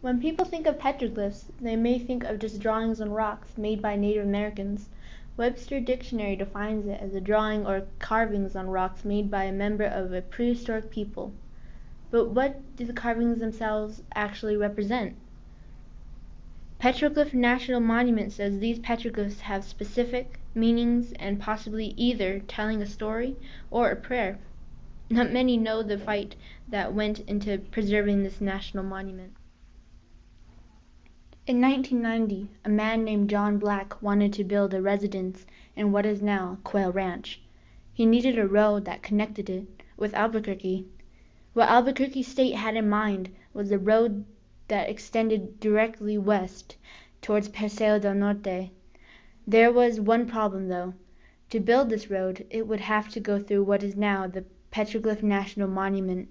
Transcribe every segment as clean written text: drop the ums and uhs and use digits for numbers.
When people think of petroglyphs, they may think of just drawings on rocks made by Native Americans. Webster Dictionary defines it as a drawing or carvings on rocks made by a member of a prehistoric people. But what do the carvings themselves actually represent? Petroglyph National Monument says these petroglyphs have specific meanings and possibly either telling a story or a prayer. Not many know the fight that went into preserving this national monument. In 1990, a man named John Black wanted to build a residence in what is now Quail Ranch. He needed a road that connected it with Albuquerque. What Albuquerque State had in mind was a road that extended directly west towards Paseo del Norte. There was one problem, though. To build this road, it would have to go through what is now the Petroglyph National Monument.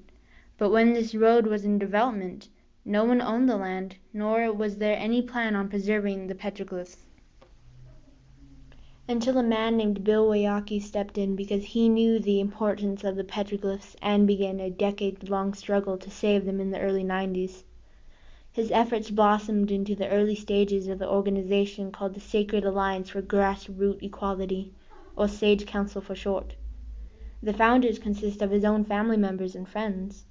But when this road was in development, no one owned the land, nor was there any plan on preserving the petroglyphs. Until a man named Bill Wayaki stepped in because he knew the importance of the petroglyphs and began a decade-long struggle to save them in the early 90s. His efforts blossomed into the early stages of the organization called the Sacred Alliance for Grassroots Equality, or SAGE Council for short. The founders consist of his own family members and friends.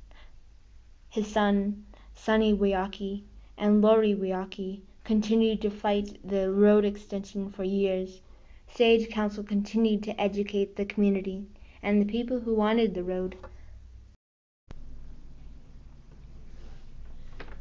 His son, Sonny Wayaki, and Lori Wayaki continued to fight the road extension for years. SAGE Council continued to educate the community and the people who wanted the road.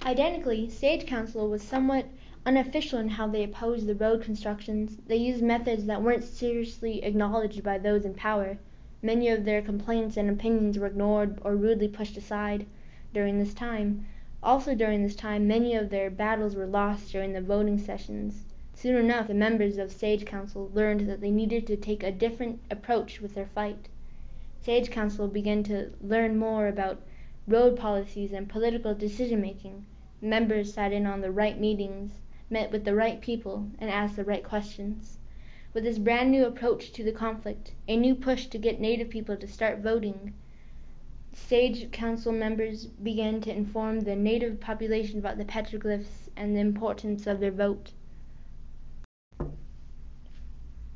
Identically, SAGE Council was somewhat unofficial in how they opposed the road constructions. They used methods that weren't seriously acknowledged by those in power. Many of their complaints and opinions were ignored or rudely pushed aside during this time. Also during this time, many of their battles were lost during the voting sessions. Soon enough, the members of SAGE Council learned that they needed to take a different approach with their fight. SAGE Council began to learn more about road policies and political decision-making. Members sat in on the right meetings, met with the right people, and asked the right questions. With this brand new approach to the conflict, a new push to get Native people to start voting, SAGE Council members began to inform the Native population about the petroglyphs and the importance of their vote.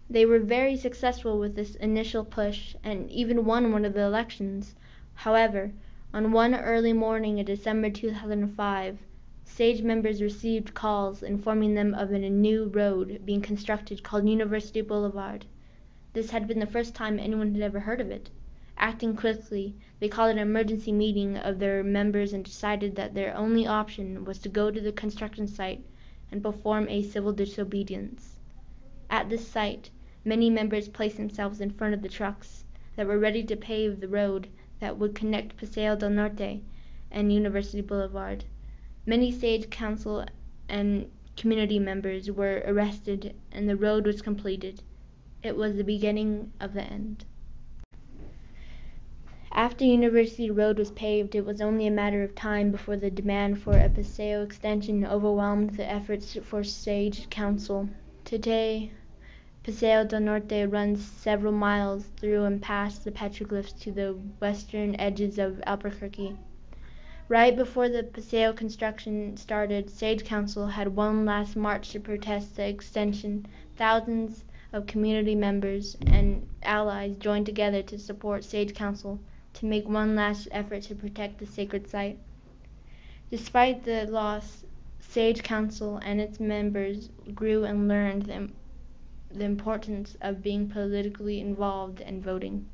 They were very successful with this initial push and even won one of the elections. However, on one early morning in December 2005, SAGE members received calls informing them of a new road being constructed called University Boulevard. This had been the first time anyone had ever heard of it. Acting quickly, they called an emergency meeting of their members and decided that their only option was to go to the construction site and perform a civil disobedience. At this site, many members placed themselves in front of the trucks that were ready to pave the road that would connect Paseo del Norte and University Boulevard. Many SAGE Council and community members were arrested and the road was completed. It was the beginning of the end. After University Road was paved, it was only a matter of time before the demand for a Paseo extension overwhelmed the efforts for SAGE Council. Today, Paseo del Norte runs several miles through and past the petroglyphs to the western edges of Albuquerque. Right before the Paseo construction started, SAGE Council had one last march to protest the extension. Thousands of community members and allies joined together to support SAGE Council to make one last effort to protect the sacred site. Despite the loss, SAGE Council and its members grew and learned the importance of being politically involved and voting.